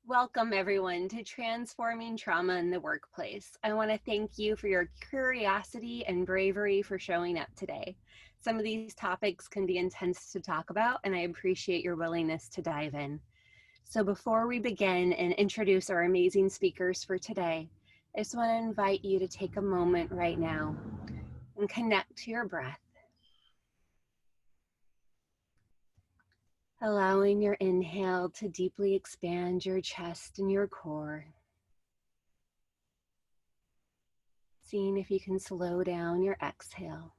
Welcome everyone to Transforming Trauma in the Workplace. I want to thank you for your curiosity and bravery for showing up today. Some of these topics can be intense to talk about, and I appreciate your willingness to dive in. So before we begin and introduce our amazing speakers for today, I just want to invite you to take a moment right now and connect to your breath. Allowing your inhale to deeply expand your chest and your core. Seeing if you can slow down your exhale.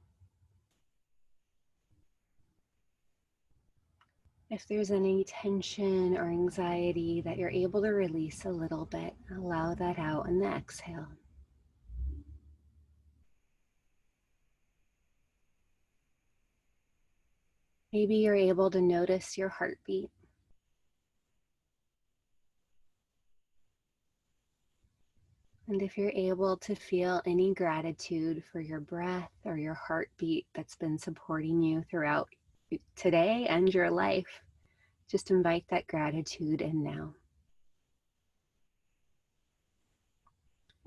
If there's any tension or anxiety that you're able to release a little bit, allow that out in the exhale. Maybe you're able to notice your heartbeat. And if you're able to feel any gratitude for your breath or your heartbeat that's been supporting you throughout today and your life, just invite that gratitude in now.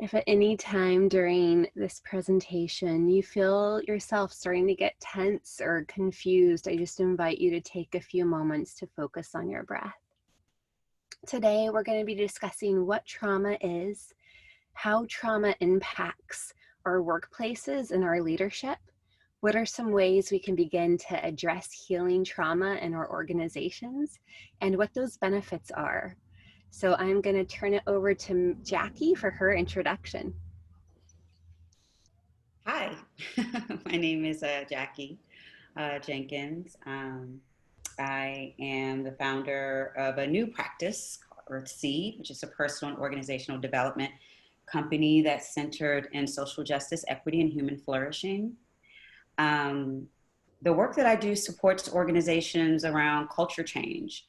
If at any time during this presentation you feel yourself starting to get tense or confused, I just invite you to take a few moments to focus on your breath. Today, we're going to be discussing what trauma is, how trauma impacts our workplaces and our leadership. What are some ways we can begin to address healing trauma in our organizations, and what those benefits are. So I'm going to turn it over to Jackie for her introduction. Hi, my name is Jackie Jenkins. I am the founder of a new practice called EarthSeed, which is a personal and organizational development company that's centered in social justice, equity, and human flourishing. The work that I do supports organizations around culture change,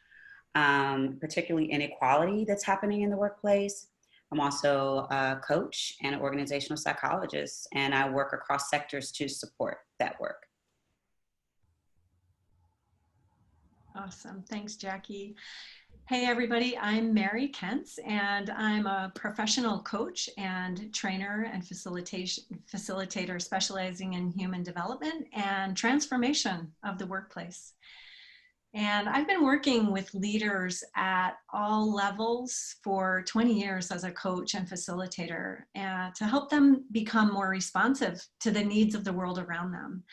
particularly inequality that's happening in the workplace. I'm also a coach and an organizational psychologist, and I work across sectors to support that work. Awesome. Thanks, Jackie. Hey, everybody. I'm Mary Kentz, and I'm a professional coach and trainer and facilitator specializing in human development and transformation of the workplace. And I've been working with leaders at all levels for 20 years as a coach and facilitator to help them become more responsive to the needs of the world around them.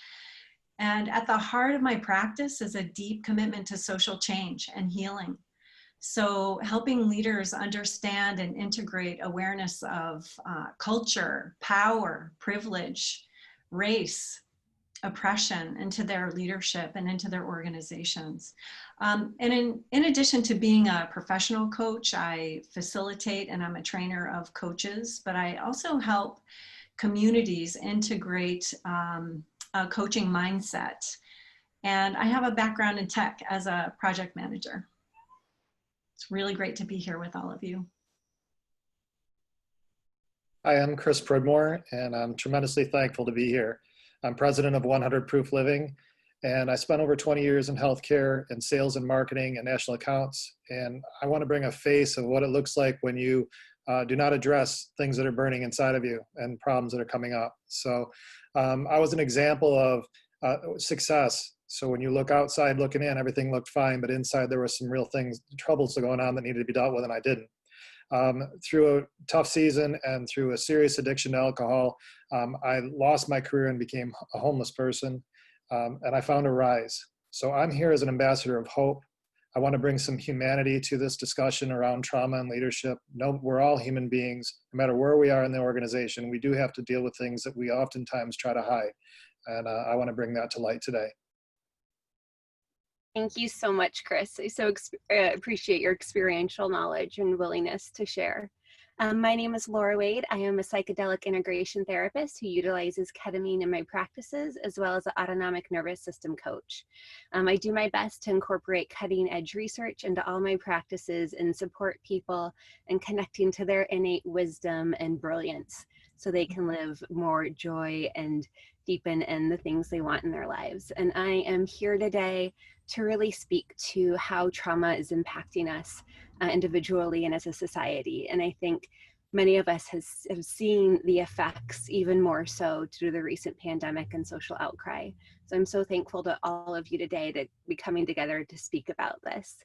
And at the heart of my practice is a deep commitment to social change and healing. So helping leaders understand and integrate awareness of culture, power, privilege, race, oppression into their leadership and into their organizations. And in addition to being a professional coach, I facilitate and I'm a trainer of coaches, but I also help communities integrate a coaching mindset. And I have a background in tech as a project manager. It's really great to be here with all of you. Hi, I'm Chris Pridmore, and I'm tremendously thankful to be here. I'm president of 100 Proof Living, and I spent over 20 years in healthcare and sales and marketing and national accounts. And I want to bring a face of what it looks like when you do not address things that are burning inside of you and problems that are coming up. So I was an example of success. So when you look outside looking in, everything looked fine, but inside there were some real things, troubles going on that needed to be dealt with, and I didn't. Through a tough season and through a serious addiction to alcohol, I lost my career and became a homeless person, and I found a rise. So I'm here as an ambassador of hope. I want to bring some humanity to this discussion around trauma and leadership. No, we're all human beings. No matter where we are in the organization, we do have to deal with things that we oftentimes try to hide. And I want to bring that to light today. Thank you so much, Chris. I so appreciate your experiential knowledge and willingness to share. My name is Laura Wade. I am a psychedelic integration therapist who utilizes ketamine in my practices, as well as an autonomic nervous system coach. I do my best to incorporate cutting edge research into all my practices and support people in connecting to their innate wisdom and brilliance so they can live more joy and deepen in the things they want in their lives. And I am here today to really speak to how trauma is impacting us individually and as a society. And I think many of us have seen the effects even more so due to the recent pandemic and social outcry. So I'm so thankful to all of you today to be coming together to speak about this.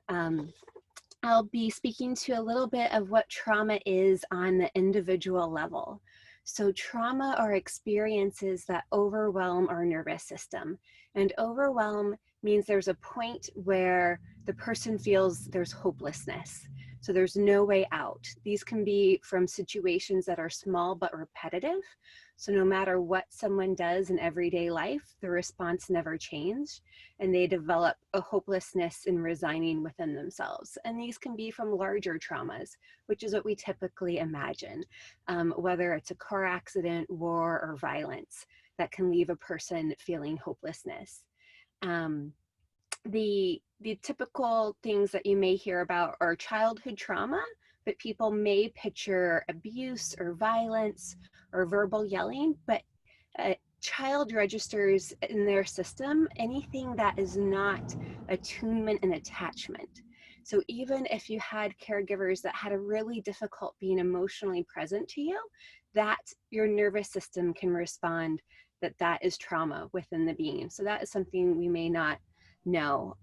I'll be speaking to a little bit of what trauma is on the individual level. So trauma are experiences that overwhelm our nervous system. And overwhelm means there's a point where the person feels there's hopelessness. So there's no way out. These can be from situations that are small but repetitive. So no matter what someone does in everyday life, the response never changes, and they develop a hopelessness in resigning within themselves. And these can be from larger traumas, which is what we typically imagine, whether it's a car accident, war, or violence that can leave a person feeling hopelessness. The typical things that you may hear about are childhood trauma, but people may picture abuse or violence or verbal yelling, but a child registers in their system anything that is not attunement and attachment. So even if you had caregivers that had a really difficult being emotionally present to you, that your nervous system can respond that is trauma within the being. So that is something we may not know.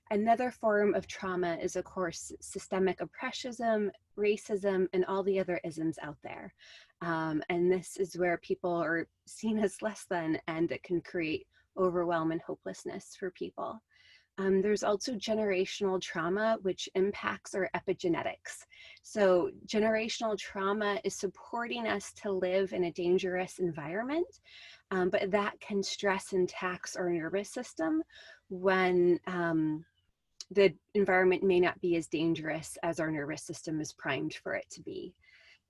Another form of trauma is, of course, systemic oppression, racism, and all the other isms out there. And this is where people are seen as less than, and it can create overwhelm and hopelessness for people. There's also generational trauma, which impacts our epigenetics. So generational trauma is supporting us to live in a dangerous environment, but that can stress and tax our nervous system when the environment may not be as dangerous as our nervous system is primed for it to be.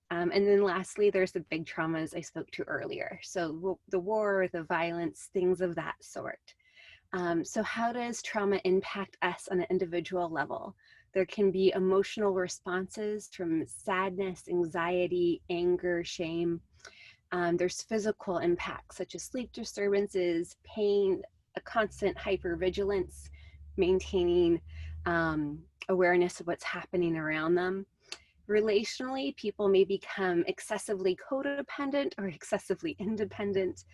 And then lastly, there's the big traumas I spoke to earlier. So the war, the violence, things of that sort. So how does trauma impact us on an individual level? There can be emotional responses from sadness, anxiety, anger, shame. There's physical impacts such as sleep disturbances, pain, a constant hypervigilance, maintaining awareness of what's happening around them. Relationally, people may become excessively codependent or excessively independent.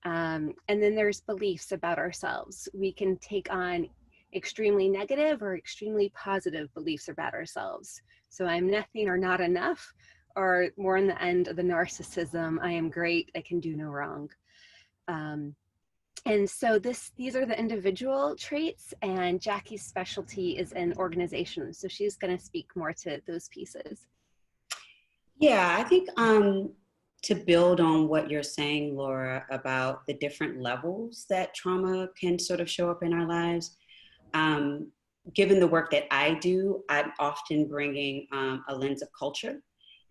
And then there's beliefs about ourselves. We can take on extremely negative or extremely positive beliefs about ourselves. So I'm nothing or not enough, or more on the end of the narcissism, I am great, I can do no wrong. And so these are the individual traits, and Jackie's specialty is in organization. So she's going to speak more to those pieces. Yeah, I think to build on what you're saying, Laura, about the different levels that trauma can sort of show up in our lives, given the work that I do, I'm often bringing a lens of culture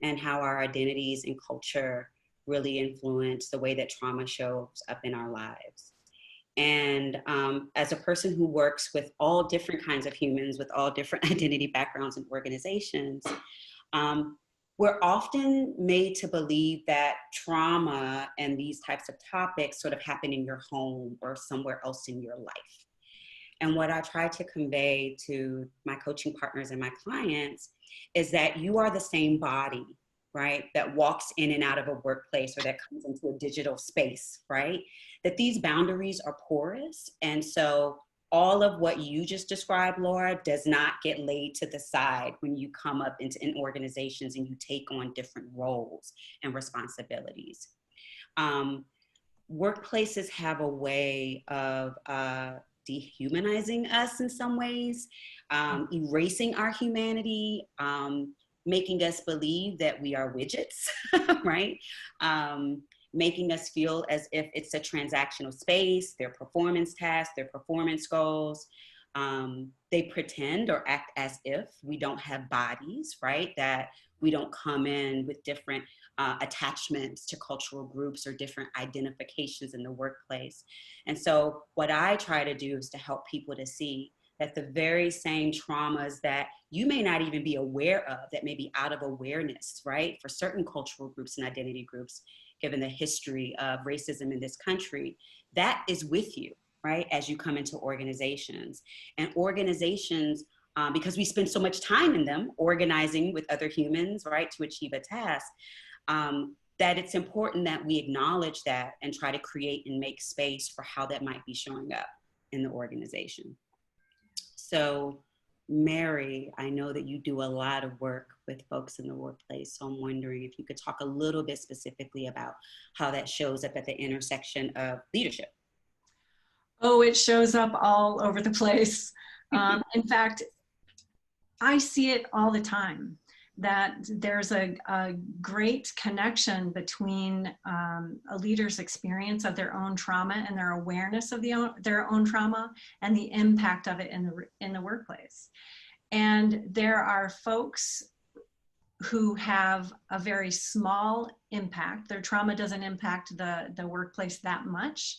and how our identities and culture really influence the way that trauma shows up in our lives. And as a person who works with all different kinds of humans, with all different identity backgrounds and organizations, we're often made to believe that trauma and these types of topics sort of happen in your home or somewhere else in your life. And what I try to convey to my coaching partners and my clients is that you are the same body, right, that walks in and out of a workplace or that comes into a digital space, right? That these boundaries are porous. And so all of what you just described, Laura, does not get laid to the side when you come up in organizations and you take on different roles and responsibilities. Workplaces have a way of dehumanizing us in some ways, erasing our humanity, making us believe that we are widgets, right? Making us feel as if it's a transactional space, their performance tasks, their performance goals. They pretend or act as if we don't have bodies, right? That we don't come in with different attachments to cultural groups or different identifications in the workplace. And so what I try to do is to help people to see that the very same traumas that you may not even be aware of, that may be out of awareness, right? For certain cultural groups and identity groups, given the history of racism in this country, that is with you, right, as you come into organizations. And organizations, because we spend so much time in them organizing with other humans, right, to achieve a task, that it's important that we acknowledge that and try to create and make space for how that might be showing up in the organization. So, Mary, I know that you do a lot of work with folks in the workplace. So I'm wondering if you could talk a little bit specifically about how that shows up at the intersection of leadership. Oh, it shows up all over the place. In fact, I see it all the time, that there's a great connection between a leader's experience of their own trauma and their awareness of their own trauma and the impact of it in the workplace. And there are folks who have a very small impact. Their trauma doesn't impact the workplace that much.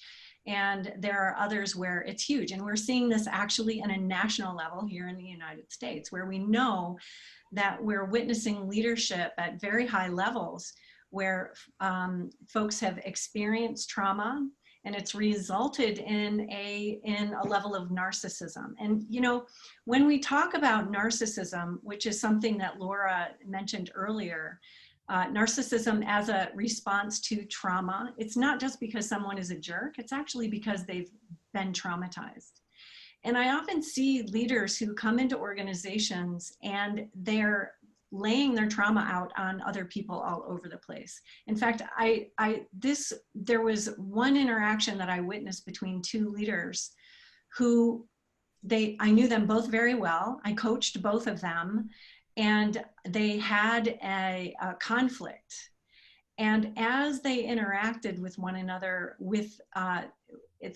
And there are others where it's huge. And we're seeing this actually on a national level here in the United States, where we know that we're witnessing leadership at very high levels where folks have experienced trauma, and it's resulted in a level of narcissism. And, you know, when we talk about narcissism, which is something that Laura mentioned earlier, narcissism as a response to trauma, it's not just because someone is a jerk, it's actually because they've been traumatized. And I often see leaders who come into organizations and they're laying their trauma out on other people all over the place. In fact, there was one interaction that I witnessed between two leaders who I knew them both very well. I coached both of them, and they had a conflict. And as they interacted with one another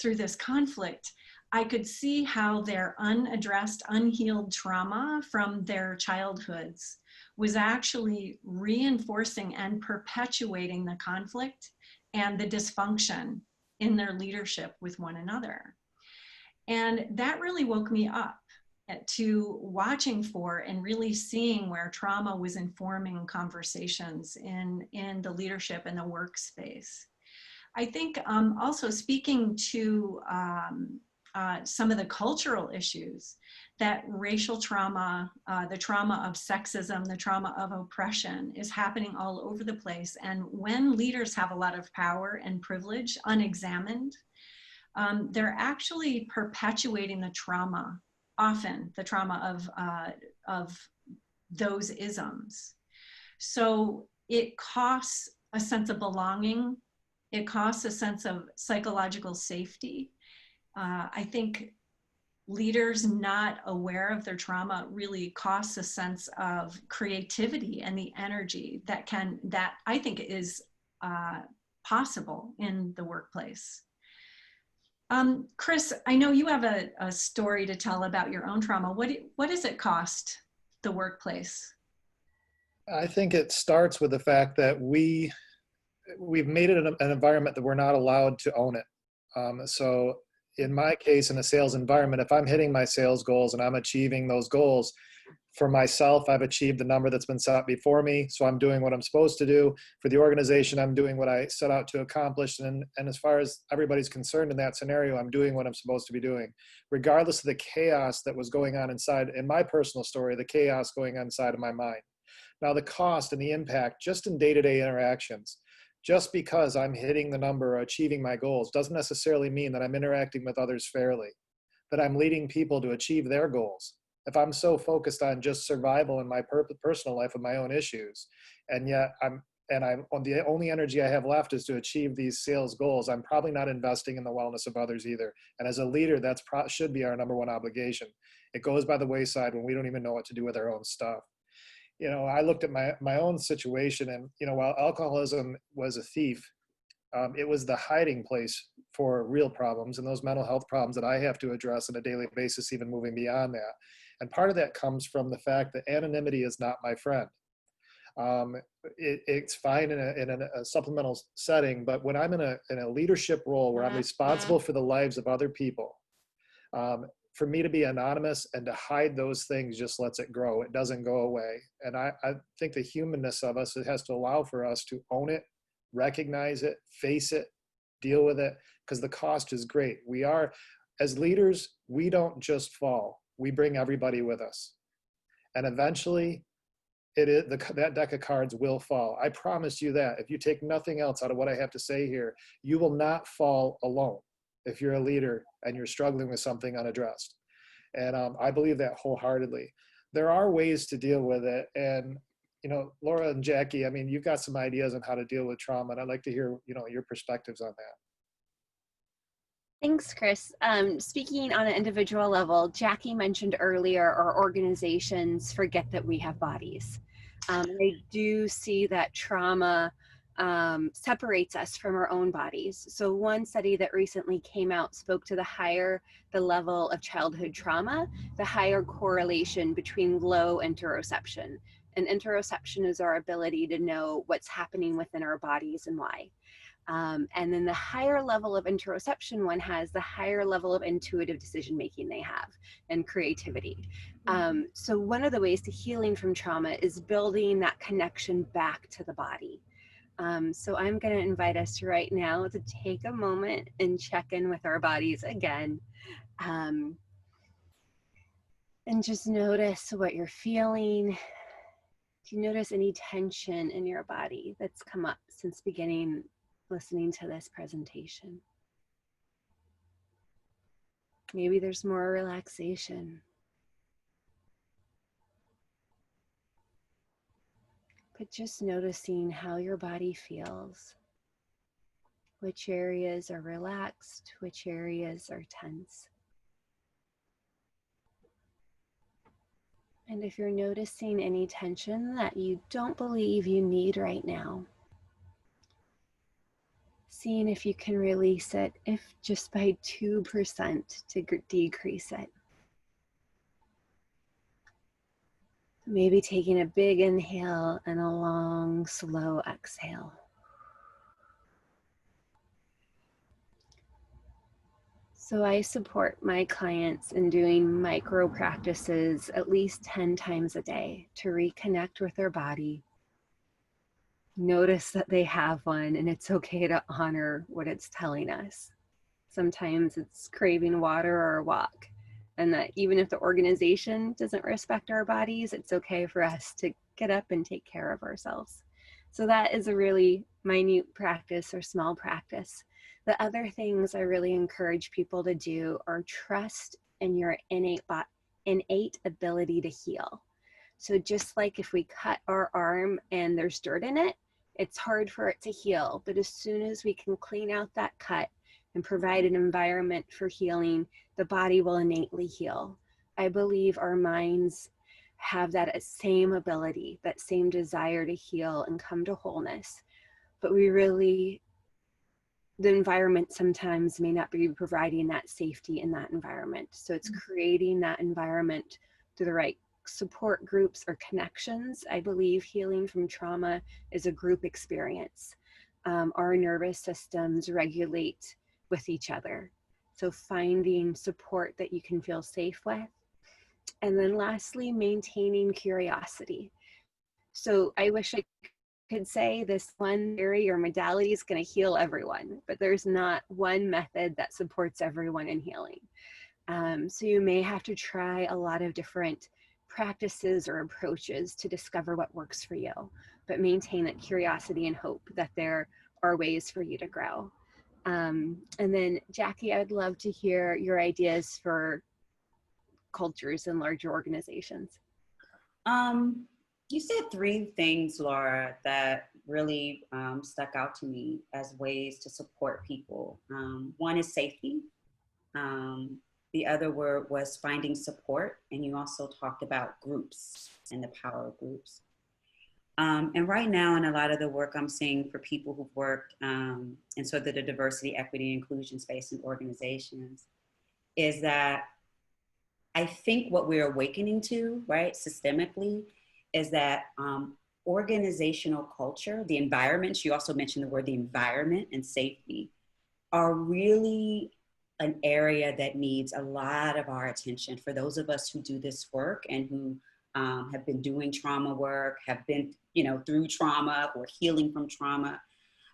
through this conflict, I could see how their unaddressed, unhealed trauma from their childhoods was actually reinforcing and perpetuating the conflict and the dysfunction in their leadership with one another. And that really woke me up to watching for and really seeing where trauma was informing conversations in the leadership and the workspace. I think also speaking to some of the cultural issues, that racial trauma, the trauma of sexism, the trauma of oppression is happening all over the place. And when leaders have a lot of power and privilege unexamined, they're actually perpetuating the trauma, often the trauma of those isms. So it costs a sense of belonging. It costs a sense of psychological safety. I think leaders not aware of their trauma really costs a sense of creativity and the energy that I think is possible in the workplace. Chris, I know you have a story to tell about your own trauma. What does it cost the workplace? I think it starts with the fact that we've made it an environment that we're not allowed to own it. So in my case, in a sales environment, if I'm hitting my sales goals and I'm achieving those goals, for myself, I've achieved the number that's been set before me. So I'm doing what I'm supposed to do. For the organization, I'm doing what I set out to accomplish. And as far as everybody's concerned in that scenario, I'm doing what I'm supposed to be doing, regardless of the chaos that was going on inside, in my personal story, the chaos going on inside of my mind. Now, the cost and the impact just in day-to-day interactions, just because I'm hitting the number or achieving my goals doesn't necessarily mean that I'm interacting with others fairly, that I'm leading people to achieve their goals. If I'm so focused on just survival in my personal life with my own issues, and yet the only energy I have left is to achieve these sales goals, I'm probably not investing in the wellness of others either. And as a leader, that should be our number one obligation. It goes by the wayside when we don't even know what to do with our own stuff. You know, I looked at my own situation, and, you know, while alcoholism was a thief, it was the hiding place for real problems and those mental health problems that I have to address on a daily basis, even moving beyond that. And part of that comes from the fact that anonymity is not my friend. It's fine in a supplemental setting, but when I'm in a leadership role where I'm responsible for the lives of other people, for me to be anonymous and to hide those things just lets it grow. It doesn't go away. And I think the humanness of us, it has to allow for us to own it, recognize it, face it, deal with it, because the cost is great. We are, as leaders, we don't just fall. We bring everybody with us. And eventually, that deck of cards will fall. I promise you that. If you take nothing else out of what I have to say here, you will not fall alone if you're a leader and you're struggling with something unaddressed. And I believe that wholeheartedly. There are ways to deal with it. And, you know, Laura and Jackie, I mean, you've got some ideas on how to deal with trauma, and I'd like to hear, you know, your perspectives on that. Thanks, Chris. Speaking on an individual level, Jackie mentioned earlier our organizations forget that we have bodies. I do see that trauma separates us from our own bodies. So one study that recently came out spoke to the higher the level of childhood trauma, the higher correlation between low interoception. And interoception is our ability to know what's happening within our bodies and why. And then the higher level of interoception one has, the higher level of intuitive decision making they have and creativity. So one of the ways to healing from trauma is building that connection back to the body. So I'm going to invite us right now to take a moment and check in with our bodies again. And just notice what you're feeling. Do you notice any tension in your body that's come up since beginning listening to this presentation? Maybe there's more relaxation. But just noticing how your body feels. Which areas are relaxed, which areas are tense. And if you're noticing any tension that you don't believe you need right now, seeing if you can release it, if just by 2% to decrease it. Maybe taking a big inhale and a long, slow exhale. So I support my clients in doing micro practices at least 10 times a day to reconnect with their body. Notice that they have one, and it's okay to honor what it's telling us. Sometimes it's craving water or a walk, and that even if the organization doesn't respect our bodies, it's okay for us to get up and take care of ourselves. So that is a really minute practice or small practice. The other things I really encourage people to do are trust in your innate ability to heal. So just like if we cut our arm and there's dirt in it, it's hard for it to heal. But as soon as we can clean out that cut and provide an environment for healing, the body will innately heal. I believe our minds have that same ability, that same desire to heal and come to wholeness. But the environment sometimes may not be providing that safety in that environment. So it's creating that environment through the right support groups or connections. I believe healing from trauma is a group experience. Our nervous systems regulate with each other. So finding support that you can feel safe with. And then lastly, maintaining curiosity. So I wish I could say this one theory or modality is going to heal everyone, but there's not one method that supports everyone in healing. So you may have to try a lot of different practices or approaches to discover what works for you, but maintain that curiosity and hope that there are ways for you to grow. And then Jackie, I'd love to hear your ideas for cultures and larger organizations. You said three things, Laura, that really stuck out to me as ways to support people. One is safety. The other word was finding support. And you also talked about groups and the power of groups. And right now, in a lot of the work I'm seeing for people who've worked in sort of the diversity, equity, and inclusion space in organizations, is that I think what we're awakening to, right, systemically, is that organizational culture, the environment, you also mentioned the word the environment and safety, are really an area that needs a lot of our attention for those of us who do this work and who have been doing trauma work, have been, through trauma or healing from trauma.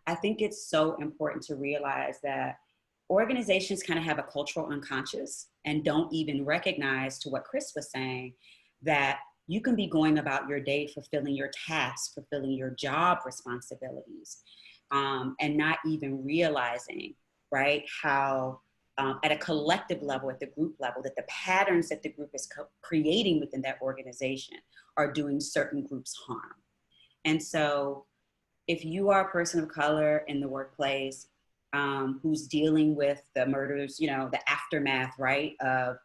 I think it's so important to realize that organizations kind of have a cultural unconscious and don't even recognize, to what Chris was saying, that you can be going about your day fulfilling your tasks, fulfilling your job responsibilities, and not even realizing, right, how at a collective level, at the group level, that the patterns that the group is creating within that organization are doing certain groups harm. And so if you are a person of color in the workplace, who's dealing with the murders, you know, the aftermath, right, of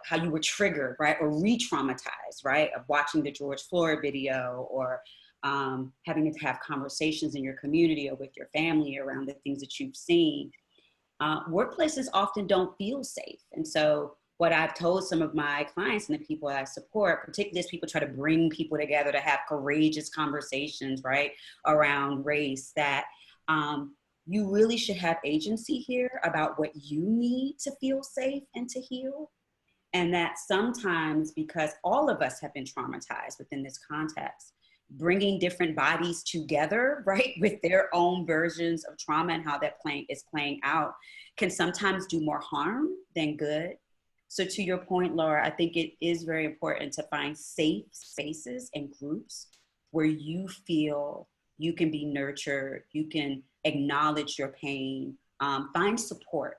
how you were triggered, right, or re-traumatized, right, of watching the George Floyd video, or having to have conversations in your community or with your family around the things that you've seen, workplaces often don't feel safe. And so what I've told some of my clients and the people I support, particularly as people try to bring people together to have courageous conversations, right, around race, that you really should have agency here about what you need to feel safe and to heal. And that sometimes, because all of us have been traumatized within this context, bringing different bodies together, right, with their own versions of trauma and how that is playing out, can sometimes do more harm than good. So to your point, Laura, I think it is very important to find safe spaces and groups where you feel you can be nurtured, you can acknowledge your pain, find support.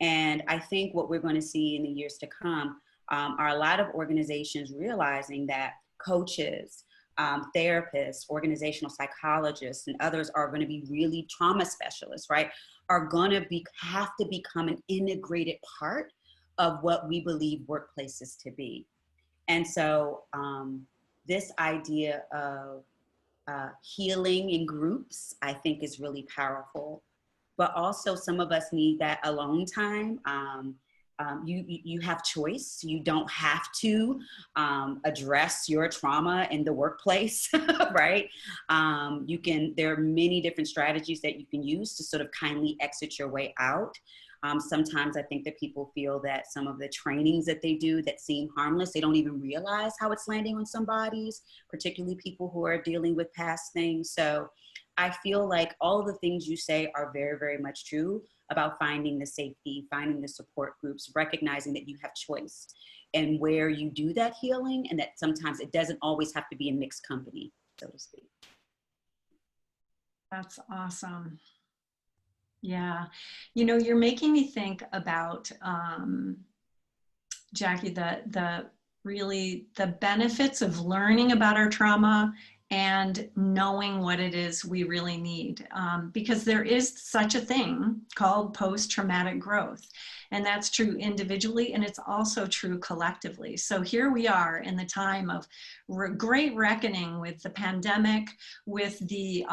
And I think what we're going to see in the years to come are a lot of organizations realizing that coaches, therapists, organizational psychologists, and others are going to be really trauma specialists, right? Are going to have to become an integrated part of what we believe workplaces to be. And so this idea of healing in groups, I think, is really powerful. But also some of us need that alone time. You have choice. You don't have to address your trauma in the workplace, right? There are many different strategies that you can use to sort of kindly exit your way out. Sometimes I think that people feel that some of the trainings that they do that seem harmless, they don't even realize how it's landing on some bodies, particularly people who are dealing with past things. So I feel like all of the things you say are very, very much true about finding the safety, finding the support groups, recognizing that you have choice and where you do that healing, and that sometimes it doesn't always have to be a mixed company, so to speak. That's awesome. Yeah. You know, you're making me think about, Jackie, the benefits of learning about our trauma and knowing what it is we really need. Because there is such a thing called post-traumatic growth. And that's true individually, and it's also true collectively. So here we are in the time of great reckoning with the pandemic, with the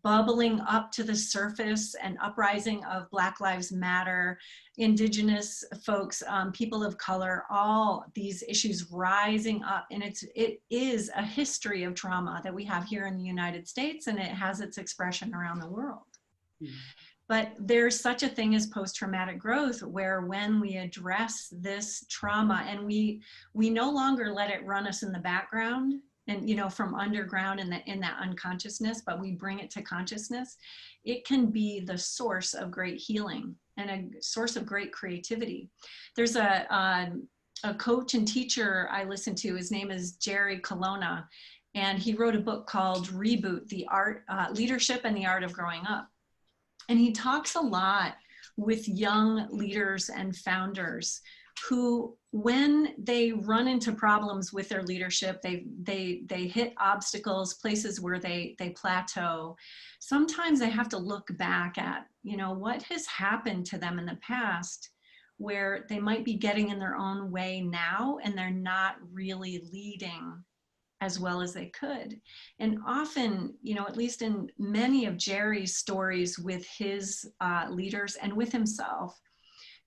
bubbling up to the surface and uprising of Black Lives Matter, Indigenous folks, people of color, all these issues rising up. And it is a history of trauma that we have here in the United States, and it has its expression around the world. Mm-hmm. But there's such a thing as post-traumatic growth, where when we address this trauma and we no longer let it run us in the background and, you know, from underground in that unconsciousness, but we bring it to consciousness, it can be the source of great healing and a source of great creativity. There's a coach and teacher I listen to. His name is Jerry Colonna, and he wrote a book called Reboot: The Art, Leadership and the Art of Growing Up. And he talks a lot with young leaders and founders who, when they run into problems with their leadership, they hit obstacles, places where they plateau. Sometimes they have to look back at, you know, what has happened to them in the past where they might be getting in their own way now and they're not really leading as well as they could. And often, you know, at least in many of Jerry's stories with his leaders and with himself,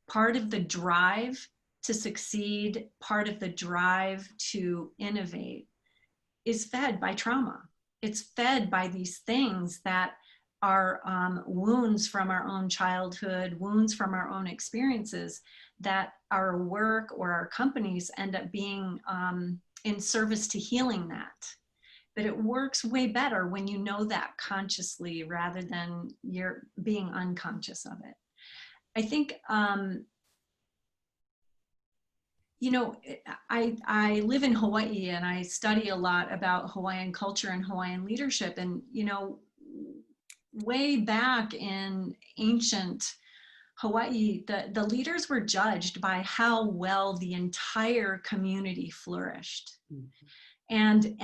part of the drive to succeed, part of the drive to innovate is fed by trauma. It's fed by these things that are wounds from our own childhood, wounds from our own experiences, that our work or our companies end up being in service to healing that. But it works way better when you know that consciously rather than you're being unconscious of it. I think, you know, I live in Hawaii and I study a lot about Hawaiian culture and Hawaiian leadership. And, you know, way back in ancient Hawaii, the leaders were judged by how well the entire community flourished. And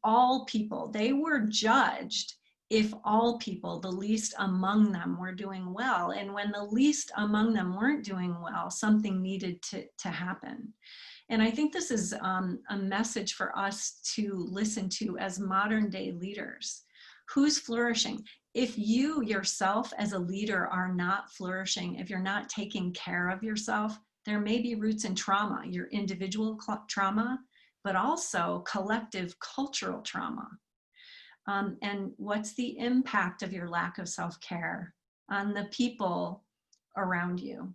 all people, they were judged if all people, the least among them, were doing well. And when the least among them weren't doing well, something needed to happen. And I think this is a message for us to listen to as modern day leaders. Who's flourishing? If you yourself as a leader are not flourishing, if you're not taking care of yourself, there may be roots in trauma, your individual trauma, but also collective cultural trauma. And what's the impact of your lack of self-care on the people around you?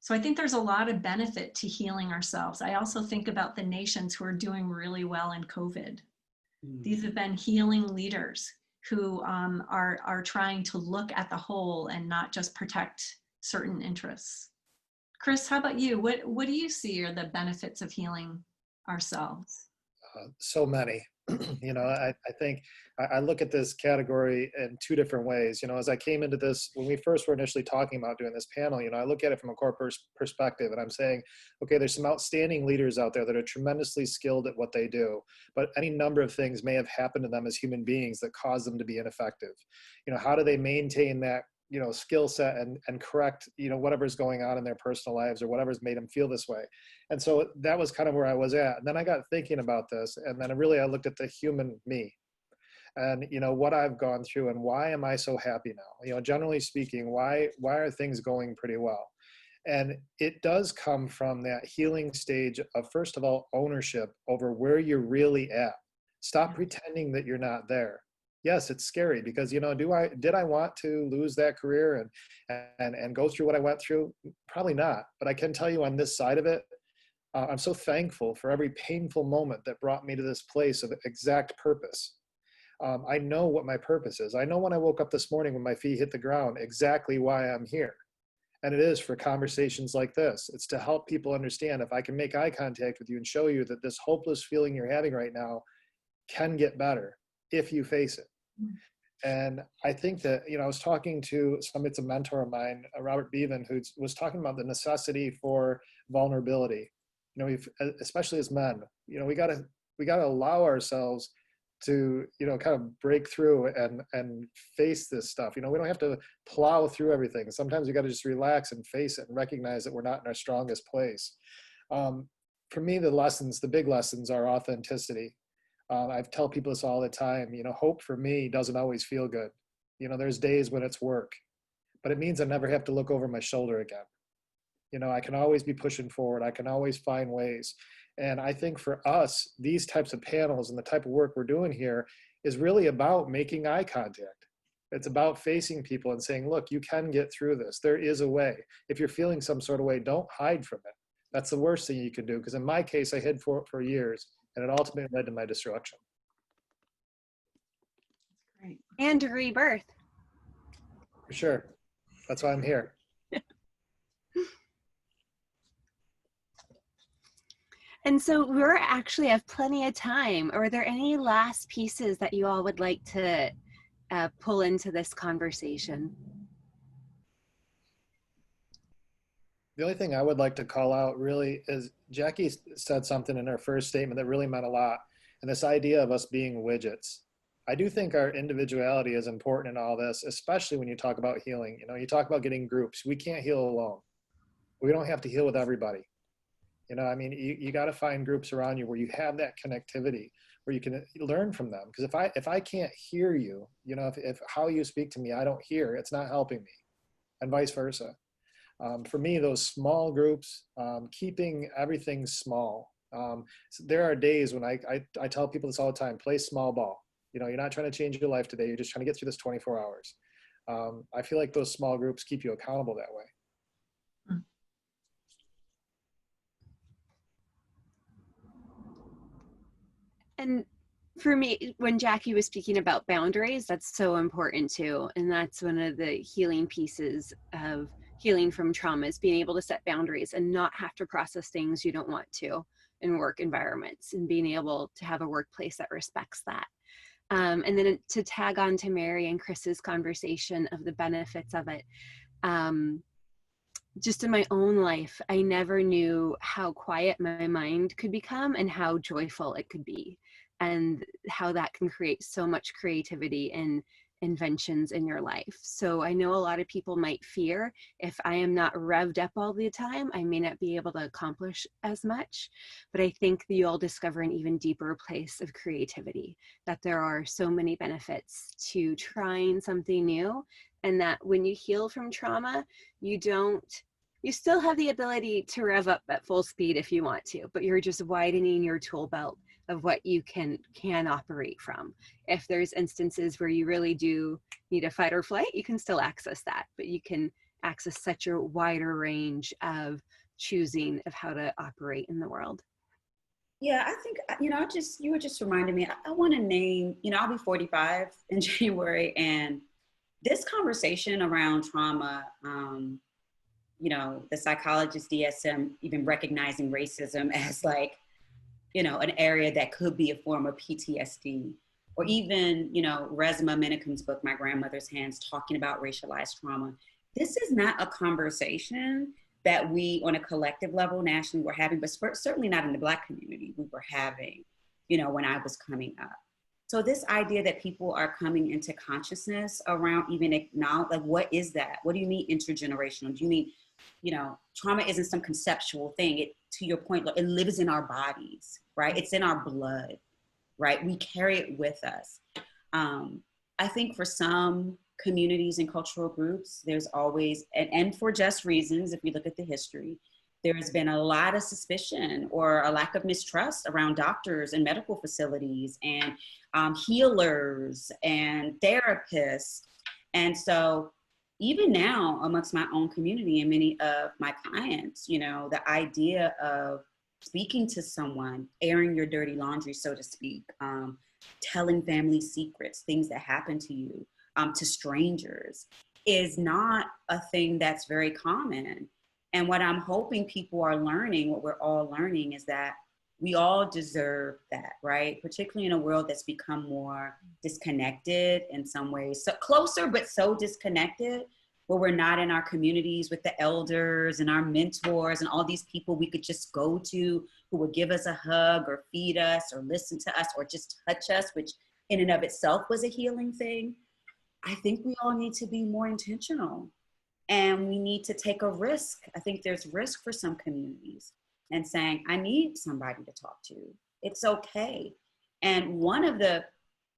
So I think there's a lot of benefit to healing ourselves. I also think about the nations who are doing really well in COVID. These have been healing leaders who are trying to look at the whole and not just protect certain interests. Chris, how about you? What do you see are the benefits of healing ourselves? So many. You know, I think I look at this category in two different ways. You know, as I came into this, when we first were initially talking about doing this panel, you know, I look at it from a corporate perspective and I'm saying, okay, there's some outstanding leaders out there that are tremendously skilled at what they do, but any number of things may have happened to them as human beings that cause them to be ineffective. You know, how do they maintain that, you know, skill set and correct, you know, whatever's going on in their personal lives or whatever's made them feel this way. And so that was kind of where I was at. And then I got thinking about this, and then I looked at the human me and, you know, what I've gone through and why am I so happy now? You know, generally speaking, why are things going pretty well? And it does come from that healing stage of, first of all, ownership over where you're really at. Stop pretending that you're not there. Yes, it's scary because, you know, did I want to lose that career and go through what I went through? Probably not. But I can tell you on this side of it, I'm so thankful for every painful moment that brought me to this place of exact purpose. I know what my purpose is. I know when I woke up this morning when my feet hit the ground exactly why I'm here. And it is for conversations like this. It's to help people understand if I can make eye contact with you and show you that this hopeless feeling you're having right now can get better if you face it. And I think that, you know, I was talking to it's a mentor of mine, Robert Bevan, who was talking about the necessity for vulnerability. You know, especially as men, you know, we gotta allow ourselves to, you know, kind of break through and face this stuff. You know, we don't have to plow through everything. Sometimes we got to just relax and face it and recognize that we're not in our strongest place. For me, the big lessons are authenticity. I tell people this all the time, you know, hope for me doesn't always feel good. You know, there's days when it's work, but it means I never have to look over my shoulder again. You know, I can always be pushing forward. I can always find ways. And I think for us, these types of panels and the type of work we're doing here is really about making eye contact. It's about facing people and saying, look, you can get through this. There is a way. If you're feeling some sort of way, don't hide from it. That's the worst thing you can do. Because in my case, I hid for years. And it ultimately led to my destruction. Great. And rebirth. For sure. That's why I'm here. And so we're actually have plenty of time. Are there any last pieces that you all would like to pull into this conversation? The only thing I would like to call out really is Jackie said something in her first statement that really meant a lot. And this idea of us being widgets. I do think our individuality is important in all this, especially when you talk about healing. You know, you talk about getting groups. We can't heal alone. We don't have to heal with everybody. You know, I mean, you got to find groups around you where you have that connectivity, where you can learn from them. Because if I can't hear you, you know, if how you speak to me, I don't hear, it's not helping me, and vice versa. For me, those small groups, keeping everything small. So there are days when I tell people this all the time, play small ball. You know, you're not trying to change your life today. You're just trying to get through this 24 hours. I feel like those small groups keep you accountable that way. And For me, when Jackie was speaking about boundaries, that's so important too. And that's one of the healing pieces of healing from trauma, is being able to set boundaries and not have to process things you don't want to in work environments, and being able to have a workplace that respects that. And then to tag on to Mary and Chris's conversation of the benefits of it, just in my own life, I never knew how quiet my mind could become and how joyful it could be, and how that can create so much creativity and inventions in your life. So I know a lot of people might fear, if I am not revved up all the time, I may not be able to accomplish as much. But I think that you'll discover an even deeper place of creativity, that there are so many benefits to trying something new, and that when you heal from trauma, you still have the ability to rev up at full speed if you want to, but you're just widening your tool belt of what you can operate from. If there's instances where you really do need a fight or flight, you can still access that, but you can access such a wider range of choosing of how to operate in the world. Yeah, I think, you were just reminding me, I want to name, I'll be 45 in January, and this conversation around trauma, the psychologist DSM even recognizing racism as like, an area that could be a form of PTSD, or even, Resmaa Menakem's book, My Grandmother's Hands, talking about racialized trauma. This is not a conversation that we, on a collective level, nationally, were having, but certainly not in the Black community, we were having, when I was coming up. So this idea that people are coming into consciousness around even acknowledge, like, what is that? What do you mean intergenerational? Do you mean, trauma isn't some conceptual thing? It, to your point, it lives in our bodies, right? It's in our blood, right? We carry it with us. I think for some communities and cultural groups, there's always, and for just reasons, if we look at the history, there has been a lot of suspicion or a lack of mistrust around doctors and medical facilities and healers and therapists. And so even now amongst my own community and many of my clients, the idea of speaking to someone, airing your dirty laundry, so to speak, telling family secrets, things that happen to you, to strangers, is not a thing that's very common. And what I'm hoping people are learning, what we're all learning, is that we all deserve that, right? Particularly in a world that's become more disconnected in some ways, so closer, but so disconnected, where we're not in our communities with the elders and our mentors and all these people we could just go to who would give us a hug or feed us or listen to us or just touch us, which in and of itself was a healing thing. I think we all need to be more intentional, and we need to take a risk. I think there's risk for some communities, and saying, I need somebody to talk to. It's okay. And one of the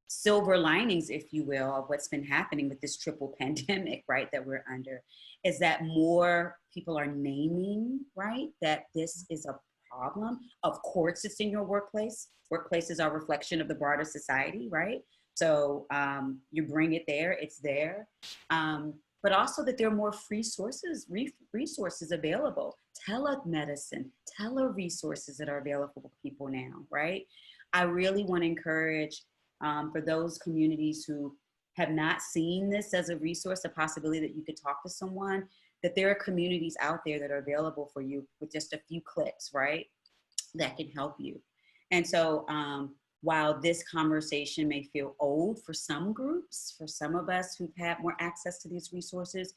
silver linings, if you will, of what's been happening with this triple pandemic, right, that we're under, is that more people are naming, right, that this is a problem. Of course, it's in your workplace. Workplaces are a reflection of the broader society, right? So you bring it there, it's there. But also that there are more free resources available. Telemedicine, tele-resources that are available for people now, right? I really want to encourage for those communities who have not seen this as a resource, a possibility that you could talk to someone, that there are communities out there that are available for you with just a few clicks, right? That can help you. And so while this conversation may feel old for some groups, for some of us who've had more access to these resources,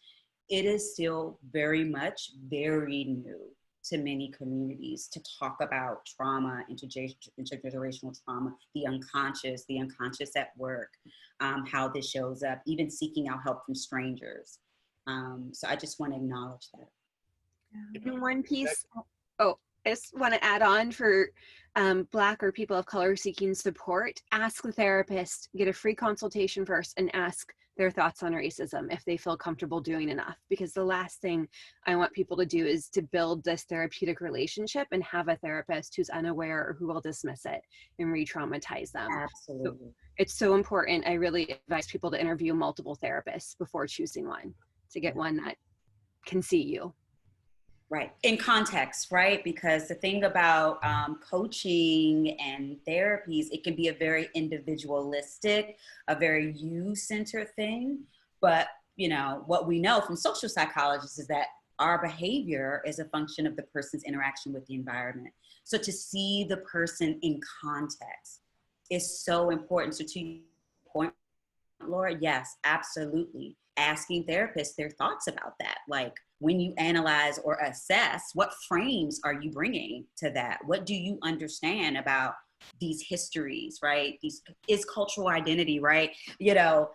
it is still very much very new to many communities to talk about trauma, intergenerational trauma, the unconscious at work, how this shows up, even seeking out help from strangers. So I just want to acknowledge that. And one piece, I just want to add on for Black or people of color seeking support, ask the therapist, get a free consultation first, and ask their thoughts on racism if they feel comfortable doing enough. Because the last thing I want people to do is to build this therapeutic relationship and have a therapist who's unaware or who will dismiss it and re-traumatize them. Absolutely. So it's so important. I really advise people to interview multiple therapists before choosing one, to get one that can see you. Right. In context, right? Because the thing about coaching and therapies, it can be a very individualistic, a very you-centered thing. But, you know, what we know from social psychologists is that our behavior is a function of the person's interaction with the environment. So to see the person in context is so important. So to your point, Laura, yes, absolutely. Asking therapists their thoughts about that. Like, when you analyze or assess, what frames are you bringing to that? What do you understand about these histories, right? Is cultural identity, right? You know,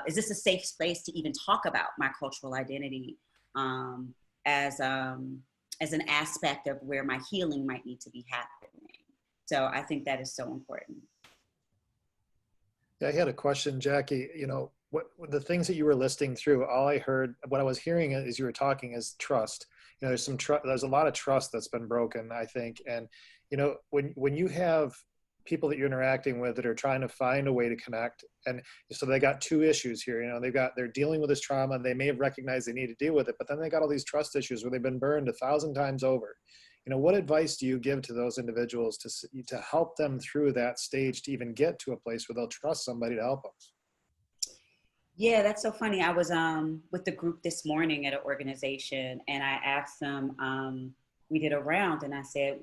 is this a safe space to even talk about my cultural identity um, as um, as an aspect of where my healing might need to be happening? So I think that is so important. Yeah, I had a question, Jackie. What the things that you were listing through, all I heard, what I was hearing as you were talking is trust. There's a lot of trust that's been broken, I think. And, when you have people that you're interacting with that are trying to find a way to connect, and so they got two issues here, they're dealing with this trauma, and they may have recognized they need to deal with it, but then they got all these trust issues where they've been burned 1,000 times over. What advice do you give to those individuals to help them through that stage to even get to a place where they'll trust somebody to help them? Yeah, that's so funny. I was with the group this morning at an organization, and I asked them, we did a round, and I said,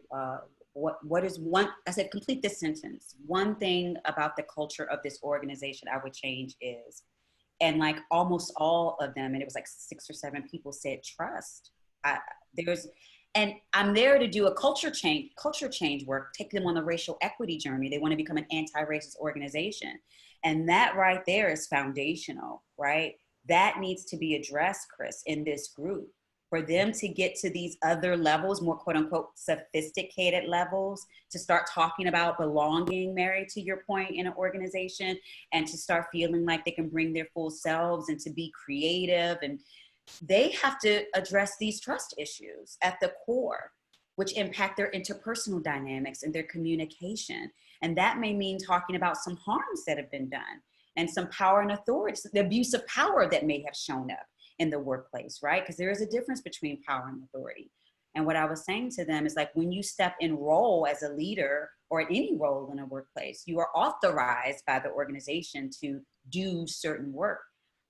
what is one, I said, complete this sentence. One thing about the culture of this organization I would change is, and like almost all of them, and it was like 6 or 7 people said trust. And I'm there to do a culture change work, take them on the racial equity journey. They want to become an anti-racist organization. And that right there is foundational, right? That needs to be addressed, Chris, in this group. For them to get to these other levels, more quote unquote sophisticated levels, to start talking about belonging, Mary, to your point, in an organization, and to start feeling like they can bring their full selves and to be creative, and they have to address these trust issues at the core, which impact their interpersonal dynamics and their communication. And that may mean talking about some harms that have been done and some power and authority, the abuse of power that may have shown up in the workplace, right? Because there is a difference between power and authority. And what I was saying to them is, like, when you step in role as a leader or in any role in a workplace, you are authorized by the organization to do certain work.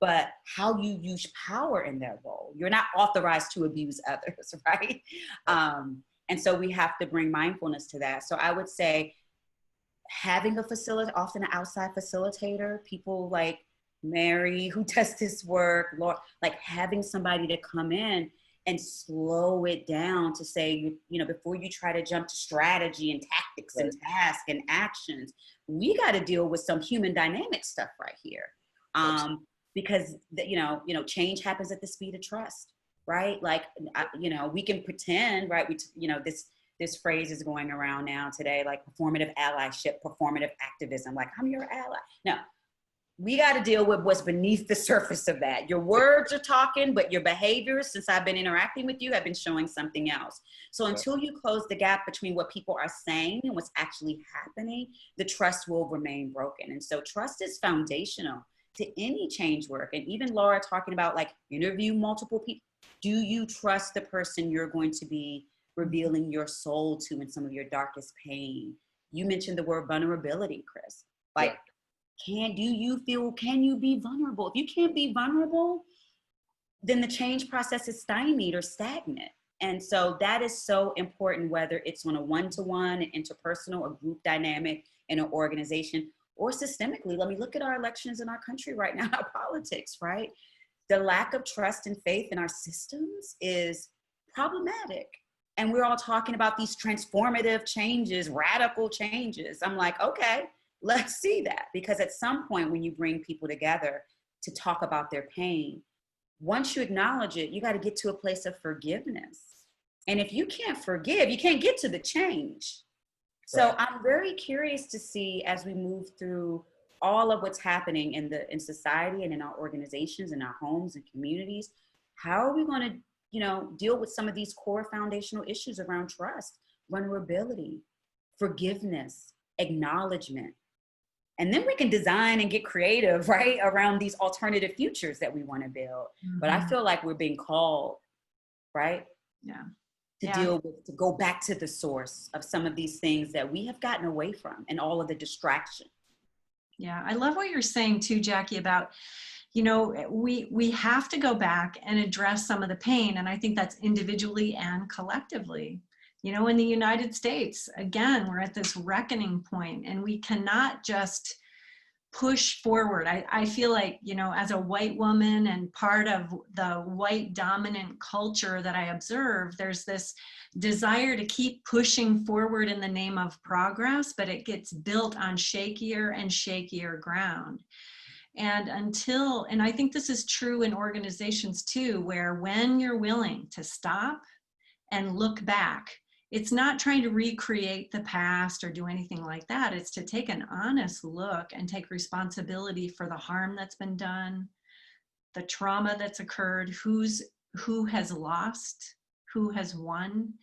But how you use power in that role, you're not authorized to abuse others, right? And so we have to bring mindfulness to that. So I would say having a facilitator, often an outside facilitator, people like Mary who does this work, Laura, like having somebody to come in and slow it down to say, before you try to jump to strategy and tactics and tasks and actions, we got to deal with some human dynamic stuff right here. Because change happens at the speed of trust, right? Like, we can pretend, right? This phrase is going around now today, like performative allyship, performative activism, like I'm your ally. No, we got to deal with what's beneath the surface of that. Your words are talking, but your behaviors, since I've been interacting with you, have been showing something else. So until you close the gap between what people are saying and what's actually happening, the trust will remain broken. And so trust is foundational to any change work. And even Laura talking about, like, interview multiple people. Do you trust the person you're going to be revealing your soul to in some of your darkest pain? You mentioned the word vulnerability, Chris. Like, can you be vulnerable? If you can't be vulnerable, then the change process is stymied or stagnant. And so that is so important, whether it's on a one-to-one, an interpersonal, a group dynamic in an organization, or systemically. Let me look at our elections in our country right now, our politics, right? The lack of trust and faith in our systems is problematic. And we're all talking about these transformative changes, radical changes. I'm like, okay, let's see that. Because at some point when you bring people together to talk about their pain, once you acknowledge it, you got to get to a place of forgiveness. And if you can't forgive, you can't get to the change. So I'm very curious to see, as we move through all of what's happening in society and in our organizations, in our homes and communities, how are we going to, deal with some of these core foundational issues around trust, vulnerability, forgiveness, acknowledgement. And then we can design and get creative, right, around these alternative futures that we want to build. Mm-hmm. But I feel like we're being called, right, Yeah. to deal with, to go back to the source of some of these things that we have gotten away from and all of the distraction. Yeah, I love what you're saying too, Jackie, about, you know, we have to go back and address some of the pain. And I think that's individually and collectively. You know, in the United States, again, we're at this reckoning point, and we cannot just push forward. I feel like, you know, as a white woman and part of the white dominant culture that I observe, there's this desire to keep pushing forward in the name of progress, but it gets built on shakier and shakier ground. And I think this is true in organizations too, where when you're willing to stop and look back, it's not trying to recreate the past or do anything like that. It's to take an honest look and take responsibility for the harm that's been done, the trauma that's occurred, who has lost, who has won,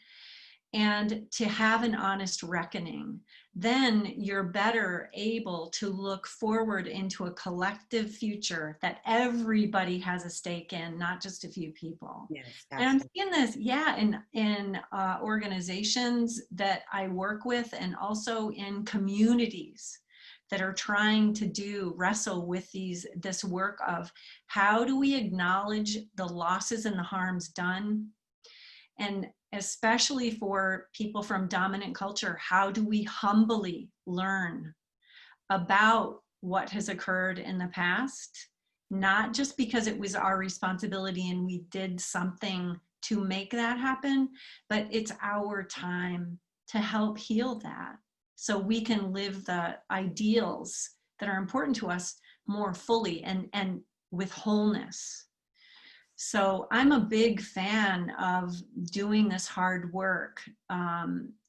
and to have an honest reckoning. Then you're better able to look forward into a collective future that everybody has a stake in, not just a few people. Yes, and I'm seeing this, in organizations that I work with, and also in communities that are trying to wrestle with this work of how do we acknowledge the losses and the harms done, and especially for people from dominant culture, how do we humbly learn about what has occurred in the past, not just because it was our responsibility and we did something to make that happen, but it's our time to help heal that so we can live the ideals that are important to us more fully and with wholeness. So I'm a big fan of doing this hard work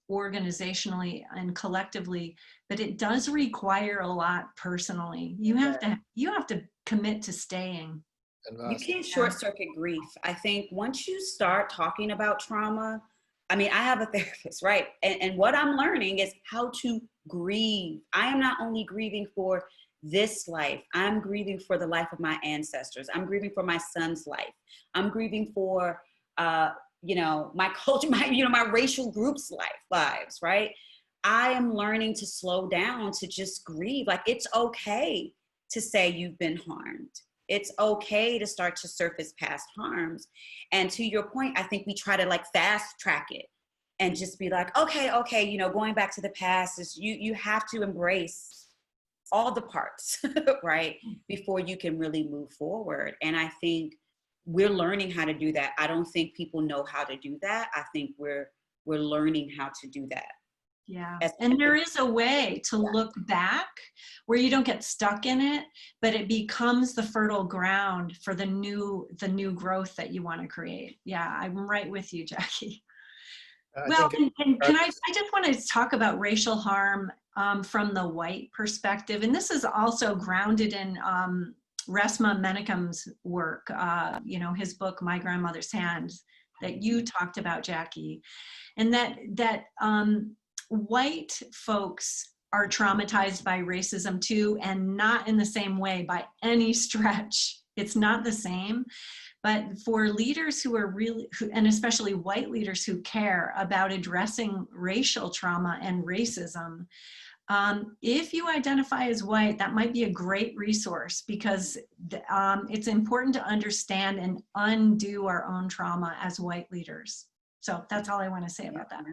organizationally and collectively, but it does require a lot personally. You have to commit to staying. You can't short circuit grief. I think once you start talking about trauma, I mean, I have a therapist, right? And what I'm learning is how to grieve. I am not only grieving for this life, I'm grieving for the life of my ancestors. I'm grieving for my son's life. I'm grieving for, my culture, my racial group's lives, right? I am learning to slow down, to just grieve. Like, it's okay to say you've been harmed. It's okay to start to surface past harms. And to your point, I think we try to like fast track it and just be like, okay, going back to the past is you have to embrace all the parts, right? Before you can really move forward. And I think we're learning how to do that. I don't think people know how to do that. I think we're learning how to do that. Yeah. And there is a way to look back where you don't get stuck in it, but it becomes the fertile ground for the new growth that you want to create. Yeah, I'm right with you, Jackie. Well, and can I just want to talk about racial harm from the white perspective. And this is also grounded in Resmaa Menakem's work, his book, My Grandmother's Hand, that you talked about, Jackie. And that white folks are traumatized by racism too, and not in the same way by any stretch. It's not the same. But for leaders who are and especially white leaders who care about addressing racial trauma and racism, if you identify as white, that might be a great resource, because it's important to understand and undo our own trauma as white leaders. So that's all I want to say about that.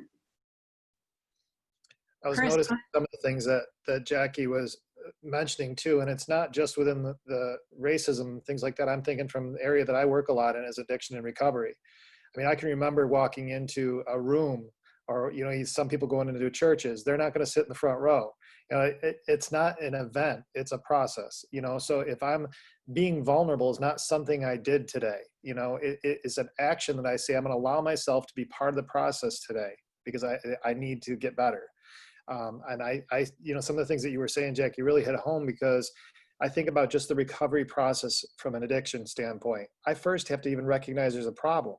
I was noticing some of the things that Jackie was mentioning too, and it's not just within the racism, things like that. I'm thinking from the area that I work a lot in is addiction and recovery. I mean, I can remember walking into a room, or some people going into churches, they're not going to sit in the front row. It's not an event, it's a process. So if I'm being vulnerable, is not something I did today. It is an action that I say I'm going to allow myself to be part of the process today, because I need to get better. And I some of the things that you were saying, Jackie, really hit home, because I think about just the recovery process from an addiction standpoint. I first have to even recognize there's a problem.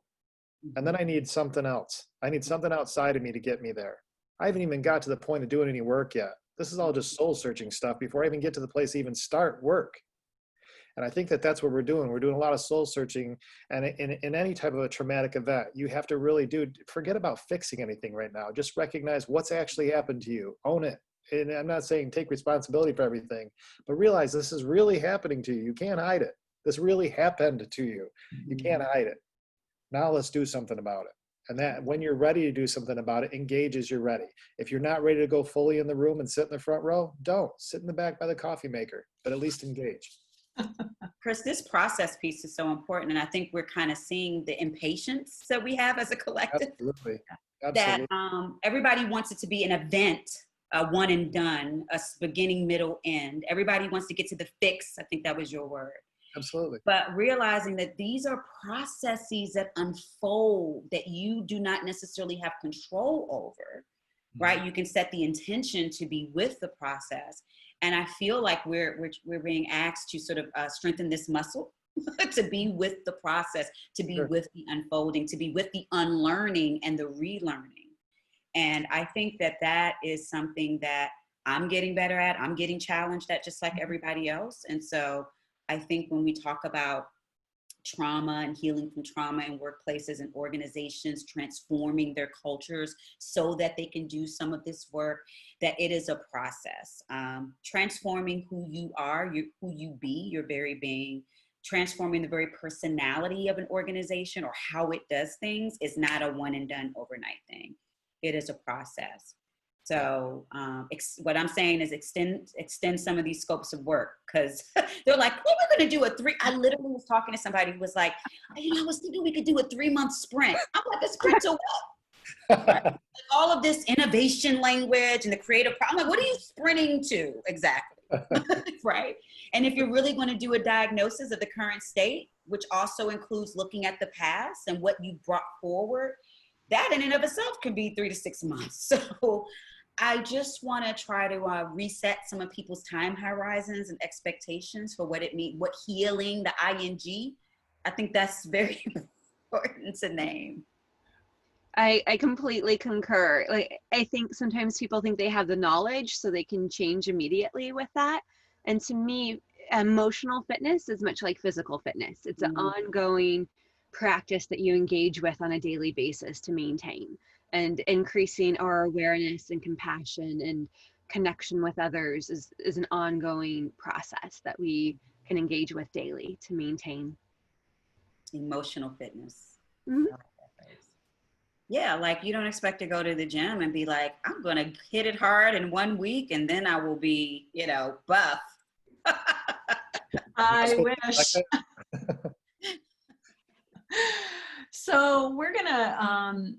And then I need something else. I need something outside of me to get me there. I haven't even got to the point of doing any work yet. This is all just soul searching stuff before I even get to the place to even start work. And I think that that's what we're doing. We're doing a lot of soul searching. And in any type of a traumatic event, you have to really forget about fixing anything right now. Just recognize what's actually happened to you. Own it. And I'm not saying take responsibility for everything, but realize this is really happening to you. You can't hide it. This really happened to you. You can't hide it. Now let's do something about it. And that when you're ready to do something about it, engage as you're ready. If you're not ready to go fully in the room and sit in the front row, don't. Sit in the back by the coffee maker, but at least engage. Chris, this process piece is so important. And I think we're kind of seeing the impatience that we have as a collective. Absolutely. That everybody wants it to be an event, one and done, a beginning, middle, end. Everybody wants to get to the fix. I think that was your word. Absolutely. But realizing that these are processes that unfold that you do not necessarily have control over, right? You can set the intention to be with the process. And I feel like we're being asked to sort of strengthen this muscle to be with the process, to be with the unfolding, to be with the unlearning and the relearning. And I think that that is something that I'm getting better at. I'm getting challenged at just like everybody else. And so I think when we talk about trauma and healing from trauma in workplaces and organizations, transforming their cultures so that they can do some of this work, that it is a process. Transforming who you are, who you be, your very being, transforming the very personality of an organization or how it does things is not a one and done overnight thing. It is a process. So what I'm saying is extend some of these scopes of work, because they're like, well, we're going to do I literally was talking to somebody who was like, I was thinking we could do a 3-month sprint. I'm like, a sprint to what? Like all of this innovation language and the creative I'm like, what are you sprinting to exactly? Right. And if you're really going to do a diagnosis of the current state, which also includes looking at the past and what you brought forward, that in and of itself can be 3 to 6 months. So I just want to try to reset some of people's time horizons and expectations for what it means, what healing, the ING. I think that's very important to name. I completely concur. Like, I think sometimes people think they have the knowledge so they can change immediately with that. And to me, emotional fitness is much like physical fitness. It's an ongoing practice that you engage with on a daily basis to maintain, and increasing our awareness and compassion and connection with others is an ongoing process that we can engage with daily to maintain. Emotional fitness. Mm-hmm. I like that phrase. Yeah, like you don't expect to go to the gym and be like, I'm going to hit it hard in 1 week and then I will be, buff. I wish. So we're gonna,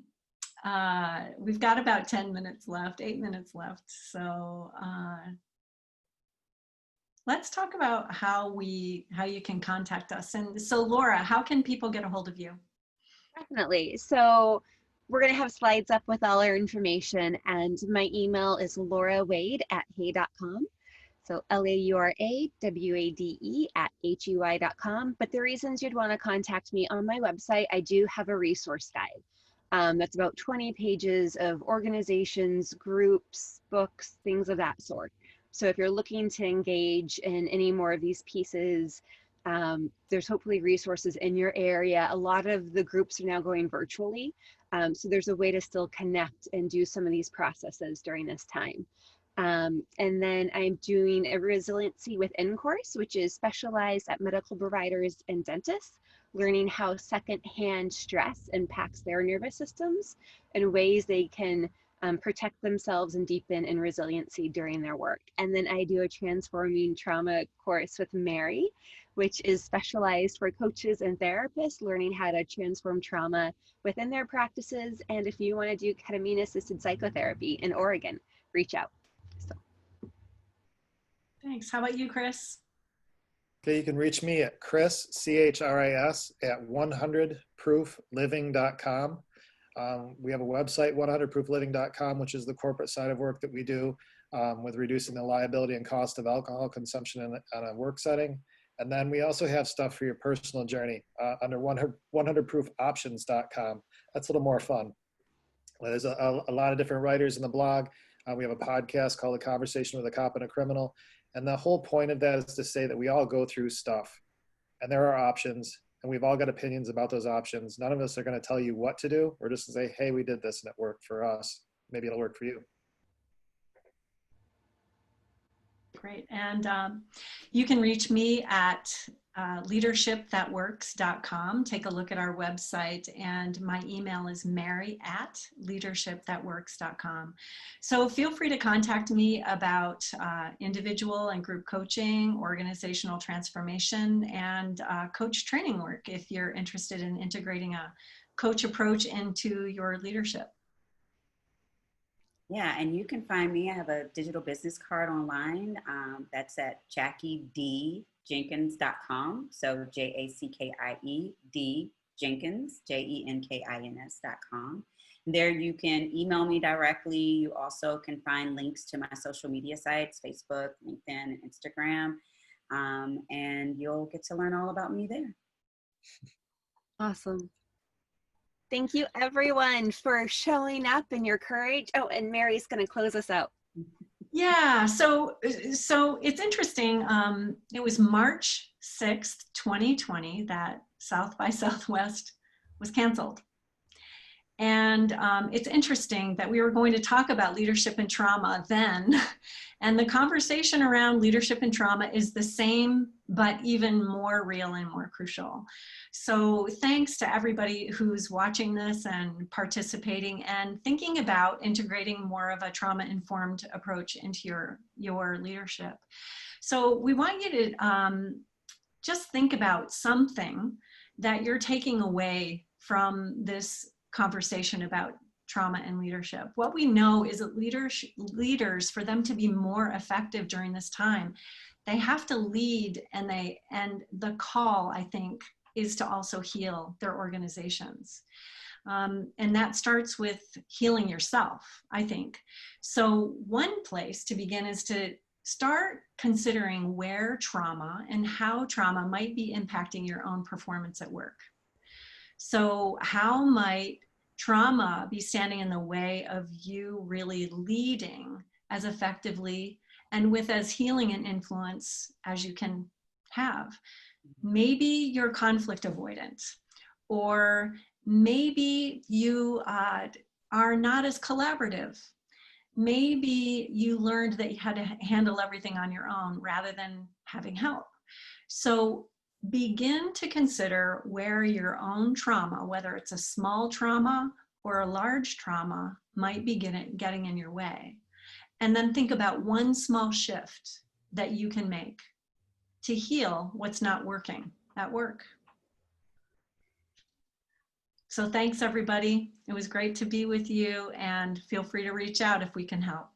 we've got about 10 minutes left, 8 minutes left. So let's talk about how you can contact us. And so Laura, how can people get a hold of you? Definitely. So we're going to have slides up with all our information, and my email is laurawade@hey.com. So LAURAWADE@HUI.com. But the reasons you'd want to contact me on my website, I do have a resource guide. That's about 20 pages of organizations, groups, books, things of that sort. So if you're looking to engage in any more of these pieces, there's hopefully resources in your area. A lot of the groups are now going virtually. So there's a way to still connect and do some of these processes during this time. And then I'm doing a Resiliency Within course, which is specialized at medical providers and dentists, learning how secondhand stress impacts their nervous systems and ways they can protect themselves and deepen in resiliency during their work. And then I do a Transforming Trauma course with Mary, which is specialized for coaches and therapists, learning how to transform trauma within their practices. And if you want to do ketamine-assisted psychotherapy in Oregon, reach out. Thanks. How about you, Chris? Okay, you can reach me at Chris, CHRIS, at 100proofliving.com. We have a website, 100proofliving.com, which is the corporate side of work that we do with reducing the liability and cost of alcohol consumption in a work setting. And then we also have stuff for your personal journey under 100proofoptions.com. That's a little more fun. There's a lot of different writers in the blog. We have a podcast called The Conversation with a Cop and a Criminal. And the whole point of that is to say that we all go through stuff and there are options and we've all got opinions about those options. None of us are going to tell you what to do. We're just going to say, hey, we did this and it worked for us. Maybe it'll work for you. Great. And you can reach me at leadershipthatworks.com. Take a look at our website, and my email is mary@leadershipthatworks.com. So feel free to contact me about individual and group coaching, organizational transformation, and coach training work if you're interested in integrating a coach approach into your leadership. Yeah, and you can find me. I have a digital business card online. That's at JackieDJenkins.com. So JACKIE Jenkins, JENKINS.com. There you can email me directly. You also can find links to my social media sites, Facebook, LinkedIn, and Instagram. And you'll get to learn all about me there. Awesome. Thank you, everyone, for showing up and your courage. Oh, and Mary's going to close us out. Yeah, so it's interesting. It was March 6th, 2020 that South by Southwest was canceled. And it's interesting that we were going to talk about leadership and trauma then. And the conversation around leadership and trauma is the same, but even more real and more crucial. So thanks to everybody who's watching this and participating and thinking about integrating more of a trauma-informed approach into your leadership. So we want you to just think about something that you're taking away from this conversation about trauma and leadership. What we know is that leaders, for them to be more effective during this time, they have to lead, and the call, I think, is to also heal their organizations. And that starts with healing yourself, I think. So one place to begin is to start considering where trauma and how trauma might be impacting your own performance at work. So how might trauma be standing in the way of you really leading as effectively and with as healing an influence as you can have? Maybe you're conflict avoidant, or maybe you are not as collaborative. Maybe you learned that you had to handle everything on your own rather than having help. So begin to consider where your own trauma, whether it's a small trauma or a large trauma, might be getting in your way. And then think about one small shift that you can make to heal what's not working at work. So thanks, everybody. It was great to be with you, and feel free to reach out if we can help.